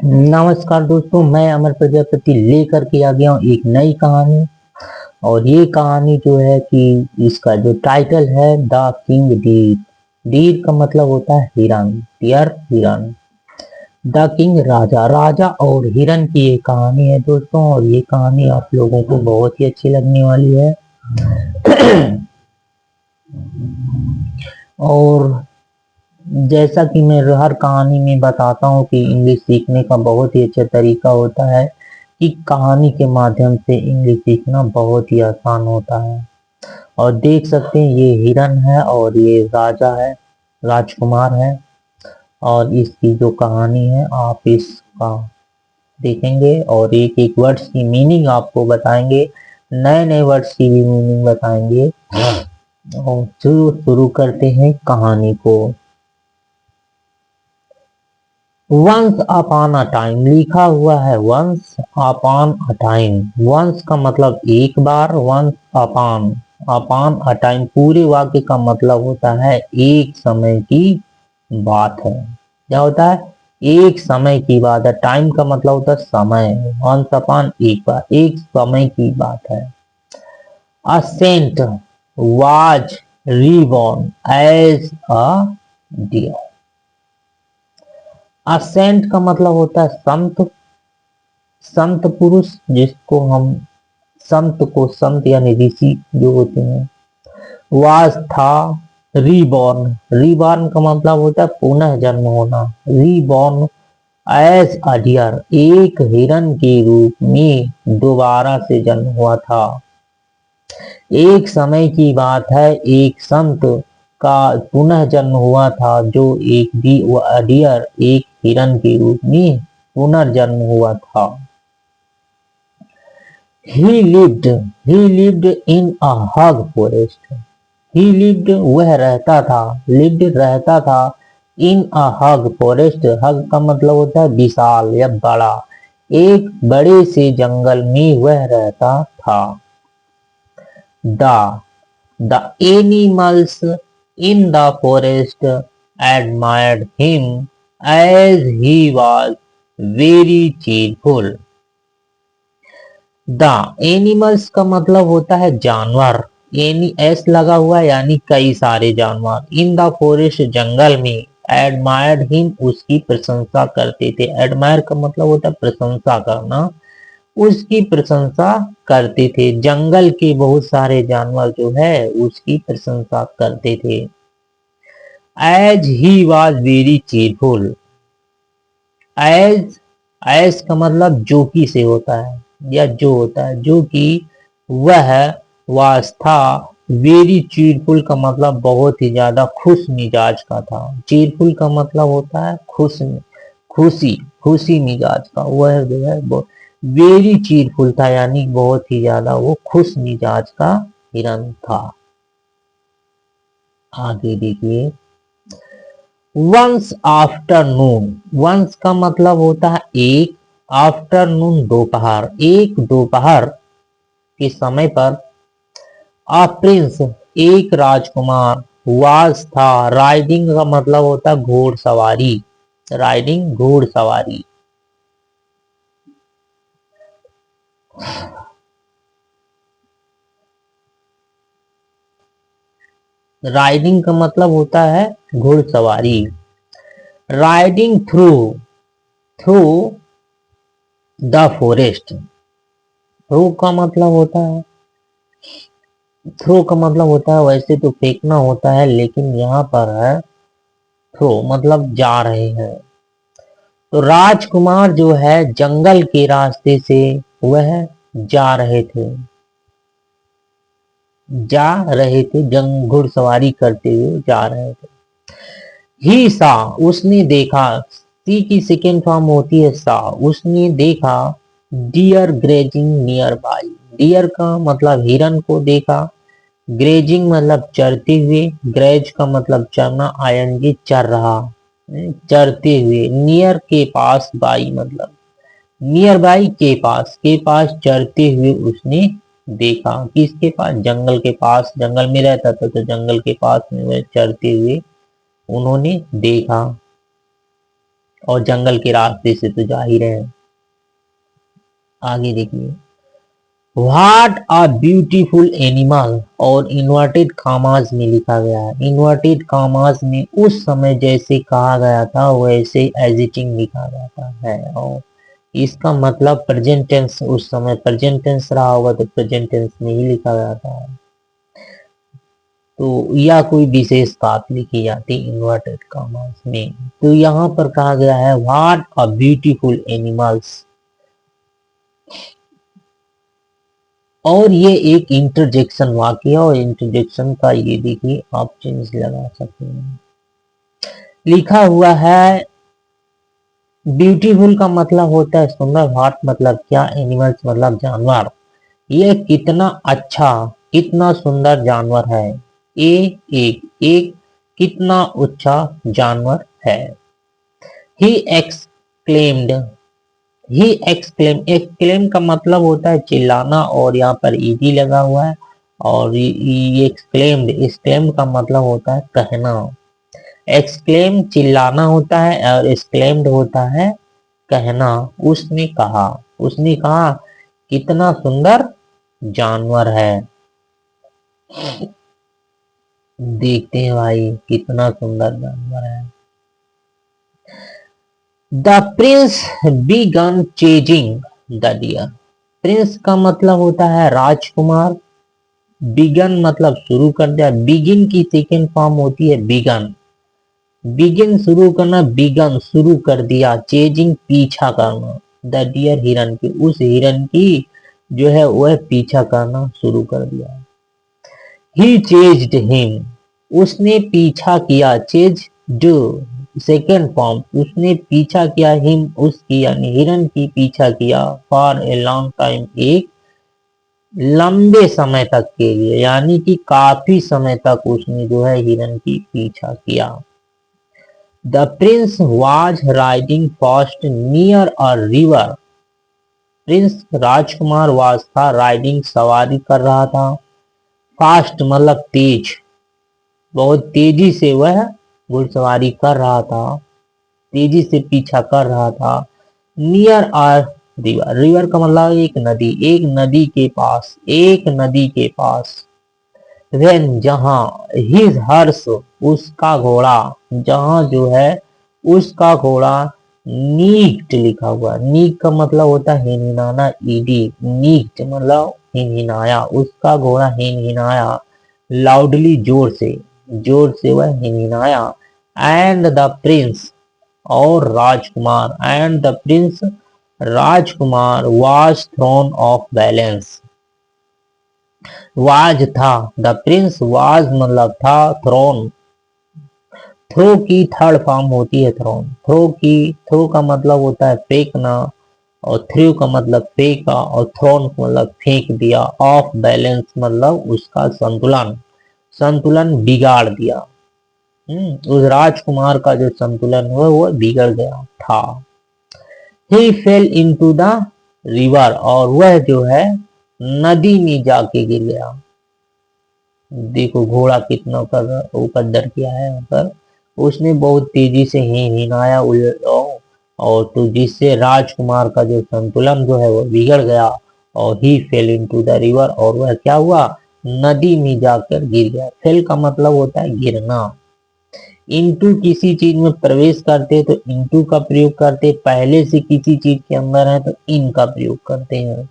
नमस्कार दोस्तों, मैं अमर प्रजापति लेकर के आ गया हूँ एक नई कहानी। और ये कहानी जो है कि इसका जो टाइटल है द किंग डीर। डीर का मतलब होता है हिरन, डियर हिरन। द किंग राजा, राजा और हिरन की ये कहानी है दोस्तों। और ये कहानी आप लोगों को बहुत ही अच्छी लगने वाली है। और जैसा कि मैं हर कहानी में बताता हूँ कि इंग्लिश सीखने का बहुत ही अच्छा तरीका होता है कि कहानी के माध्यम से इंग्लिश सीखना बहुत ही आसान होता है। और देख सकते हैं ये हिरन है और ये राजा है, राजकुमार है। और इसकी जो कहानी है आप इसका देखेंगे और एक एक वर्ड्स की मीनिंग आपको बताएंगे, नए नए वर्ड्स की भी मीनिंग बताएंगे। और शुरू करते हैं कहानी को। वंस अपॉन अ टाइम लिखा हुआ है, once upon a time. Once का मतलब एक बार, once upon, upon a time पूरे वाक्य का मतलब होता है एक समय की बात है। क्या होता है? एक समय की बात है। टाइम का मतलब होता है समय। वंस अपॉन एक बार, एक समय की बात है। A saint was reborn as a deer. Ascent का मतलब होता है संत, संत पुरुष जिसको हम संत को, संत यानी ऋषि जो होते हैं। वास था, रीबॉर्न, रीबॉर्न का मतलब होता है पुनः जन्म होना। रीबॉर्न एज अ डियर, एक हिरन के रूप में दोबारा से जन्म हुआ था। एक समय की बात है, एक संत का पुनः जन्म हुआ था जो एक डियर, एक हिरन के रूप में पुनर्जन्म हुआ था। He lived, he lived in a hug forest. He lived वह रहता था, lived रहता था in a hug forest। hug का मतलब होता है विशाल या बड़ा। एक बड़े से जंगल में वह रहता था। The animals in the forest admired him as he was very cheerful। The animals का मतलब होता है जानवर। एनी एस लगा हुआ है यानी कई सारे जानवर। इन द फॉरेस्ट जंगल में, एडमायर्ड हिम उसकी प्रशंसा करते थे। एडमायर का मतलब होता है प्रशंसा करना, उसकी प्रशंसा करते थे। जंगल के बहुत सारे जानवर जो है उसकी प्रशंसा करते थे। As he was very cheerful. As, as का मतलब जो कि से होता है या जो होता है, जो कि वह वास था। वेरी चीरफुल का मतलब बहुत ही ज्यादा खुश मिजाज का था। चीरफुल का मतलब होता है खुश, खुशी, खुशी मिजाज का। वह जो है वेरी चीरफुल था यानी बहुत ही ज्यादा वो खुश मिजाज का हिरन था। आगे देखिए। वंस आफ्टरनून, वंस का मतलब होता है एक, आफ्टरनून दोपहर, एक दोपहर के समय पर। अ प्रिंस एक राजकुमार, वाज था, राइडिंग का मतलब होता है घोड़सवारी, राइडिंग घोड़सवारी। राइडिंग का मतलब होता है घोड़सवारी। Riding through, through the forest. Through का मतलब होता है, थ्रो का मतलब होता है वैसे तो फेंकना होता है, लेकिन यहाँ पर है थ्रो मतलब जा रहे हैं। तो राजकुमार जो है जंगल के रास्ते से वह जा रहे थे, जा रहे थे, जंग घुड़सवारी करते हुए जा रहे थे। ही सा उसने देखा, सी की सेकेंड फॉर्म होती है सा, उसने देखा। Deer grazing nearby, deer का मतलब हिरन को देखा। ग्रेजिंग मतलब चरते हुए, ग्रेज का मतलब चरना, आयनजी चर रहा, चरते हुए। नियर के पास, बाई मतलब नियर बाई के पास चरते हुए उसने देखा। किसके पास? जंगल के पास, जंगल में रहता था तो जंगल के पास में वह चरते हुए उन्होंने देखा। और जंगल के रास्ते से तो जा ही रहे हैं। आगे देखिए, व्हाट अ ब्यूटीफुल एनिमल, और इन्वर्टेड कामाज में लिखा गया है। इन्वर्टेड कामाज में उस समय जैसे कहा गया था वैसे एजिटिंग लिखा जाता है, और इसका मतलब प्रेजेंट टेंस, उस समय प्रेजेंट टेंस रहा होगा तो प्रेजेंट टेंस में ही लिखा जाता है। तो या कोई विशेष बात लिखी जाती इन्वर्टेड कॉमास में। तो यहाँ पर कहा गया है व्हाट अ ब्यूटीफुल एनिमल्स, और ये एक इंटरजेक्शन वाक्य है, और इंटरजेक्शन का ये देखिए आप चेंज लगा सकते हैं। लिखा हुआ है ब्यूटीफुल का मतलब होता है सुंदर, व्हाट मतलब क्या, एनिमल्स मतलब जानवर। ये कितना अच्छा, कितना सुंदर जानवर है। एक कितना अच्छा जानवर है। He exclaimed, he exclaim, exclaim का मतलब होता है चिल्लाना, और यहाँ पर ईडी लगा हुआ है। और ये एक्सक्लेम्ड, एक्सक्लेम का मतलब होता है कहना। एक्सक्लेम चिल्लाना होता है, और एक्सक्लेम्ड होता है कहना। उसने कहा, उसने कहा कितना सुंदर जानवर है। देखते हैं भाई कितना सुंदर जानवर है। The prince began chasing the deer. Prince का मतलब होता है राजकुमार, बिगन मतलब शुरू कर दिया, बिगिन की सेकेंड फॉर्म होती है बिगन। बिगिन शुरू करना, बिगन शुरू कर दिया, चेजिंग पीछा करना, द डियर हिरन की, उस हिरन की जो है वह पीछा करना शुरू कर दिया। ही चेज्ड हिम, उसने पीछा किया, चेज डू सेकेंड फॉर्म, उसने पीछा किया, हिम उसकी यानी हिरन की पीछा किया, फॉर ए लॉन्ग टाइम एक लंबे समय तक के लिए, यानी कि काफी समय तक उसने जो है हिरन की पीछा किया। The prince was riding fast near a river, Prince राजकुमार वाज था, राइडिंग सवारी कर रहा था, फास्ट मतलब तेज, बहुत तेजी से वह घुड़सवारी कर रहा था, तेजी से पीछा कर रहा था। नियर आर रिवर, रिवर का मतलब एक नदी, एक नदी के पास, एक नदी के पास। वेन जहां, हिज हर्ष उसका घोड़ा, जहां जो है उसका घोड़ा, नीक्ट लिखा हुआ, नीक का मतलब होता है हिनहिनाना, ईडी, नीक्ट मतलब हिनहिनाया, उसका घोड़ा हिनहिनाया, लाउडली जोर से, जोर से वह हिनहिनाया। एंड द प्रिंस, और राजकुमार, एंड द प्रिंस राजकुमार was thrown off balance, was था, द प्रिंस वाज मतलब था, थ्रोन, थ्रो की थर्ड फॉर्म होती है थ्रोन, थ्रो की, थ्रो का मतलब होता है फेंकना, और थ्रू का मतलब फेंका, और थ्रोन का मतलब फेंक दिया, ऑफ बैलेंस मतलब उसका संतुलन, संतुलन बिगाड़ दिया। उस राजकुमार का जो संतुलन हुआ वो बिगड़ गया था। ही फेल इनटू द रिवर, और वह जो है नदी में जाके गिर गया। देखो घोड़ा कितना उपद्रव किया है यहाँ पर, उसने बहुत तेजी से हिनाया और तो जिससे राजकुमार का जो संतुलन जो है वो बिगड़ गया, और ही फेल इनटू द रिवर, और वह क्या हुआ, नदी में जाकर गिर गया। फेल का मतलब होता है गिरना। इनटू किसी चीज में प्रवेश करते तो इनटू का प्रयोग करते, पहले से किसी चीज के अंदर है तो इन का प्रयोग करते हैं।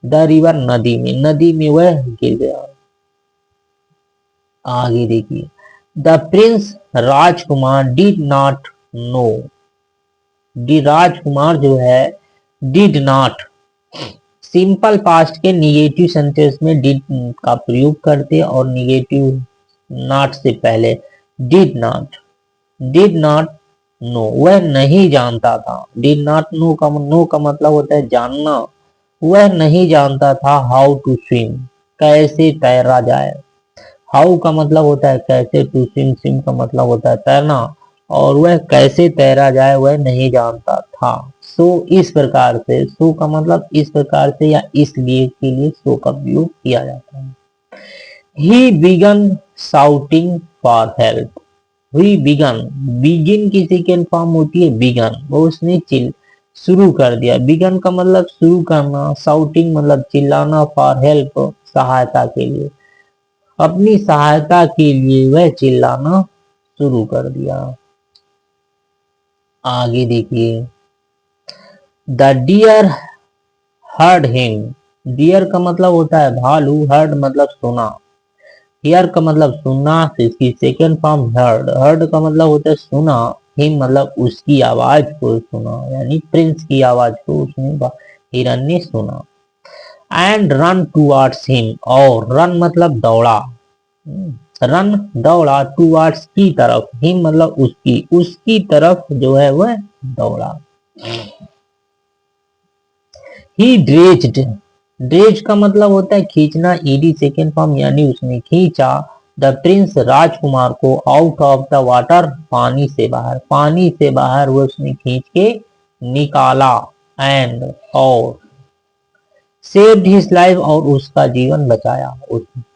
द रिवर नदी में, नदी में वह गिर गया। आगे देखिए, द प्रिंस राजकुमार डिड नॉट नो, डी राजकुमार जो है डिड नॉट, सिंपल पास्ट के निगेटिव सेंटेंस में डिड का प्रयोग करते और निगेटिव नॉट से पहले, did not, did not know वह नहीं जानता था, डिड नॉट नो का, नो का मतलब होता है जानना, वह नहीं जानता था हाउ टू स्विम, कैसे तैरा जाए। हाउ का मतलब होता है कैसे, टू स्विम, स्विम का मतलब होता है तैरना, और वह कैसे तैरा जाए वह नहीं जानता था। सो इस प्रकार से, सो का मतलब इस प्रकार से या इसलिए के लिए सो का प्रयोग किया जाता है। He began shouting for help, हुई बिगन, बिगिन की सेकेंड फॉर्म होती है बिगन, वो उसने शुरू कर दिया। बिगन का मतलब शुरू करना, साउटिंग मतलब चिल्लाना, फॉर हेल्प सहायता के लिए, अपनी सहायता के लिए वह चिल्लाना शुरू कर दिया। आगे देखिए, the deer heard him, deer का मतलब होता है भालू, हर्ड मतलब सुना, हियर का मतलब सुनना, इसकी सेकेंड फॉर्म हर्ड, हर्ड का मतलब होता है सुना, हिम मतलब उसकी आवाज को सुना, यानी प्रिंस की आवाज को उसने हिरन ने सुना। एंड रन टूवर्ड्स हिम, और रन मतलब दौड़ा, रन दौड़ा, टूवर्ड्स की तरफ, हिम मतलब उसकी, उसकी तरफ जो है वह दौड़ा। ही ड्रेज्ड, ड्रेज का मतलब होता है खींचना, ईडी सेकेंड फॉर्म, यानी उसने खींचा द प्रिंस राजकुमार को आउट ऑफ द वाटर, पानी से बाहर, पानी से बाहर वो उसने खींच के निकाला। एंड और सेव्ड हिज लाइफ, और उसका जीवन बचाया,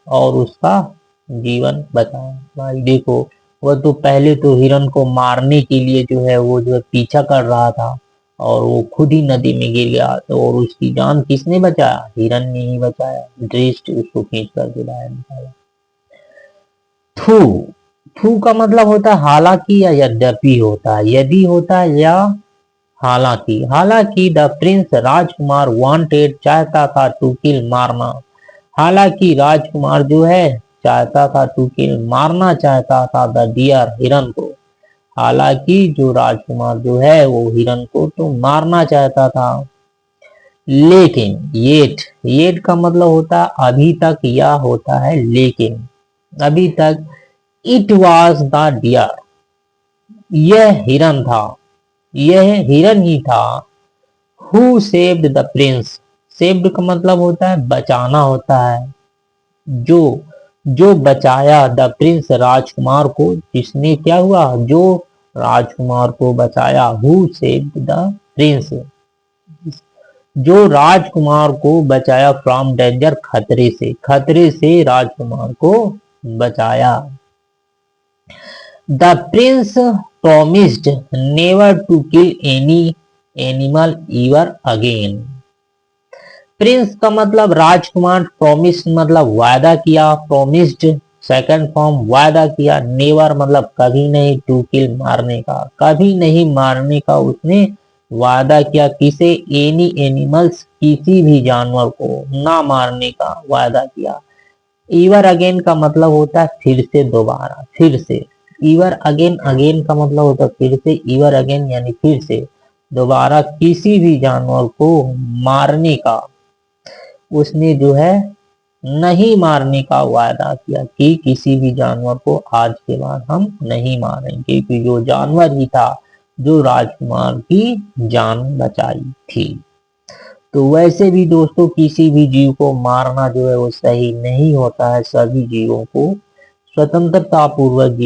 और उसका जीवन बचाया। भाई देखो, वह तो पहले तो हिरन को मारने के लिए जो है वो जो है पीछा कर रहा था, और वो खुद ही नदी में गिर गया, तो और उसकी जान किसने बचाया? हिरन ने ही बचाया, दृष्ट उसको खींच कर बाहर निकाला। थू, थू का मतलब होता है हालांकि या यद्यपि होता है, यदि होता है या हालांकि, हालांकि द प्रिंस राजकुमार वांटेड, चाहता था, टू किल मारना, हालांकि राजकुमार जो है चाहता था, टू किल मारना चाहता था, द डियर हिरन को, हालांकि जो राजकुमार जो है वो हिरन को तो मारना चाहता था। लेकिन येट का मतलब होता है अभी तक, या होता है लेकिन, अभी तक। इट वॉज द डियर, यह हिरन था, यह हिरन ही था। Who saved the Prince, saved का मतलब होता है बचाना होता है, जो जो बचाया द प्रिंस राजकुमार को, जिसने क्या हुआ, जो राजकुमार को बचाया। हु सेव्ड द प्रिंस, जो राजकुमार को बचाया, फ्रॉम डेंजर, खतरे से, खतरे से राजकुमार को बचाया। The prince promised never to kill any animal ever again, prince का मतलब राजकुमार, प्रोमिस मतलब वादा किया, प्रोमिस्ड सेकंड फॉर्म वादा किया, नेवर मतलब कभी नहीं, टू किल मारने का, कभी नहीं मारने का उसने वादा किया, किसे? एनी एनिमल्स, किसी भी जानवर को ना मारने का वादा किया। ईवर अगेन का मतलब होता है फिर से, दोबारा, फिर से। ईवर अगेन, अगेन का मतलब होता है फिर से, ईवर अगेन यानी फिर से, दोबारा किसी भी जानवर को मारने का उसने जो है नहीं मारने का वादा किया, कि किसी भी जानवर को आज के बाद हम नहीं मारेंगे, क्योंकि जो जानवर ही था जो राजकुमार की जान बचाई थी। तो वैसे भी दोस्तों किसी भी जीव को मारना जो है वो सही नहीं होता है, सभी जीवों को स्वतंत्रता पूर्वक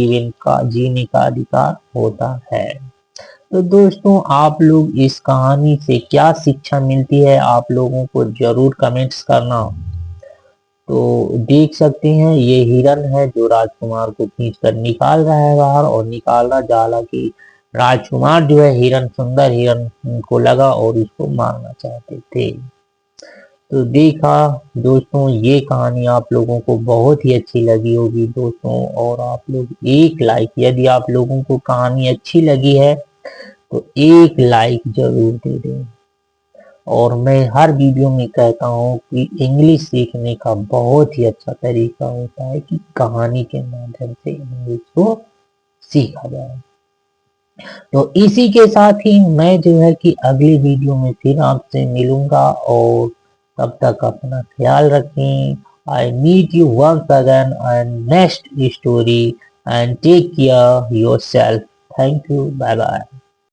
जीने का अधिकार होता है। तो दोस्तों आप लोग इस कहानी से क्या शिक्षा मिलती है, आप लोगों को जरूर कमेंट्स करना। तो देख सकते हैं ये हिरन है जो राजकुमार को खींच कर निकाल रहा है बाहर, और निकाल रहा जाला कि राजकुमार जो है हिरन, सुंदर हिरन को लगा और उसको मारना चाहते थे। तो देखा दोस्तों, ये कहानी आप लोगों को बहुत ही अच्छी लगी होगी दोस्तों, और आप लोग एक लाइक, यदि आप लोगों को कहानी अच्छी लगी है तो एक लाइक जरूर दे दें। और मैं हर वीडियो में कहता हूँ कि इंग्लिश सीखने का बहुत ही अच्छा तरीका होता है कि कहानी के माध्यम से इंग्लिश को सीखा जाए। तो इसी के साथ ही मैं जो है कि अगली वीडियो में फिर आपसे मिलूंगा, और तब तक अपना ख्याल रखें। I meet you once again and next story, and take care yourself. Thank you, bye bye.